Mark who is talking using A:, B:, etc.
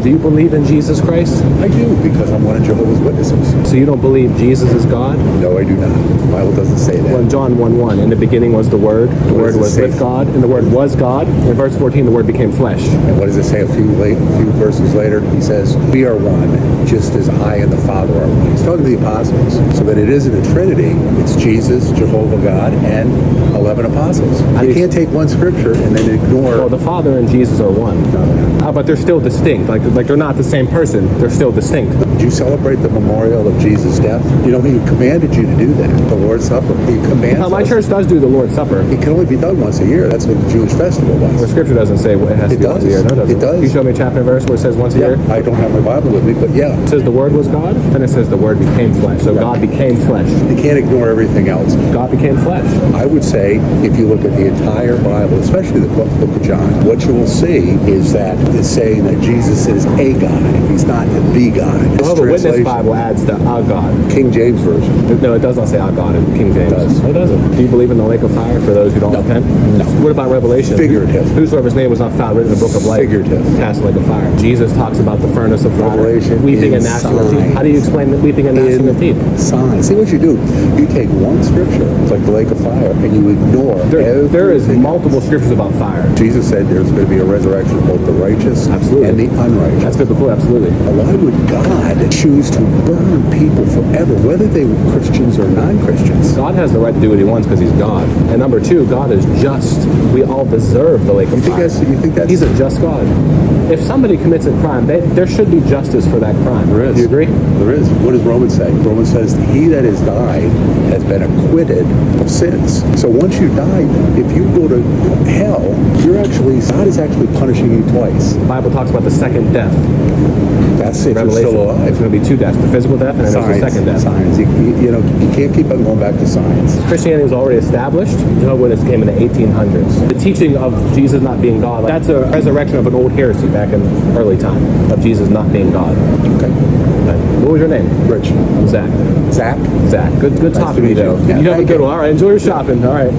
A: Do you believe in Jesus Christ?
B: I do, because I'm one of Jehovah's Witnesses.
A: So you don't believe Jesus is God?
B: No, I do not. The Bible doesn't say that.
A: Well, in John 1:1, in the beginning was the Word. The Word was with God, and the Word was God. In verse 14, the Word became flesh.
B: And what does it say a few verses later? He says, we are one, just as I and the Father are one. He's talking to the apostles. So that it isn't a Trinity. It's Jesus, Jehovah God, and 11 apostles. You can't take one scripture and then ignore...
A: Well, the Father and Jesus are one. But they're still distinct. Like they're not the same person. They're still distinct.
B: Did you celebrate the memorial of Jesus' death? You know, he commanded you to do that. The Lord's Supper. He commands
A: My church does do the Lord's Supper.
B: It can only be done once a year. That's what the Jewish festival was.
A: Well, Scripture doesn't say it has to be once a year. No, it doesn't.
B: It does.
A: Can you show me a chapter and verse where it says once a year?
B: I don't have my Bible with me, but yeah.
A: It says the Word was God, then it says the Word became flesh. So God became flesh.
B: You can't ignore everything else.
A: God became flesh.
B: I would say, if you look at the entire Bible, especially the book of John, what you will see is that it's saying that Jesus is a God. He's not the God.
A: Well, the Witness Bible adds the a God.
B: King James Version.
A: No, it does not say a God in King James.
B: It does.
A: No, it doesn't. Do you believe in the lake of fire for those who don't repent?
B: No.
A: What about Revelation?
B: Figurative.
A: Whosoever's name was not found written in the book of life.
B: Figurative.
A: Cast in the lake of fire. Jesus talks about the furnace of fire.
B: Revelation.
A: Weeping and gnashing of teeth. How do you explain the weeping and gnashing of teeth?
B: Signs. See what you do. You take one scripture, like the lake of fire, and you ignore
A: There is
B: everything
A: multiple
B: else.
A: scriptures about fire.
B: Jesus said there's going to be a resurrection of both the righteous
A: Absolutely.
B: and the unrighteous.
A: That's biblical, absolutely.
B: Why would God choose to burn people forever, whether they were Christians or non-Christians?
A: God has the right to do what he wants because he's God. And number two, God is just. We all deserve the lake of fire.
B: You think that's...
A: He's a just God. If somebody commits a crime, there should be justice for that crime.
B: There is.
A: Do you agree?
B: There is. What does Romans say? Romans says, he that has died has been acquitted of sins. So once you die, if you go to hell, God is actually punishing you twice.
A: The Bible talks about the second death.
B: That's if
A: Revelation.
B: you're still alive.
A: It's going to be two deaths, the physical death and then there's the second death.
B: Science. You can't keep on going back to science.
A: Christianity was already established. Jehovah's Witnesses came in the 1800s. The teaching of Jesus not being God, that's a resurrection of an old heresy back in early time, of Jesus not being God.
B: Okay.
A: What was your name?
B: Rich.
A: Zach.
B: Zach?
A: Zach. Good
B: Nice
A: talking
B: to
A: to you,
B: meet
A: though.
B: you. Yeah,
A: You have a
B: thank
A: good
B: you.
A: one. All right. Enjoy your shopping. All right.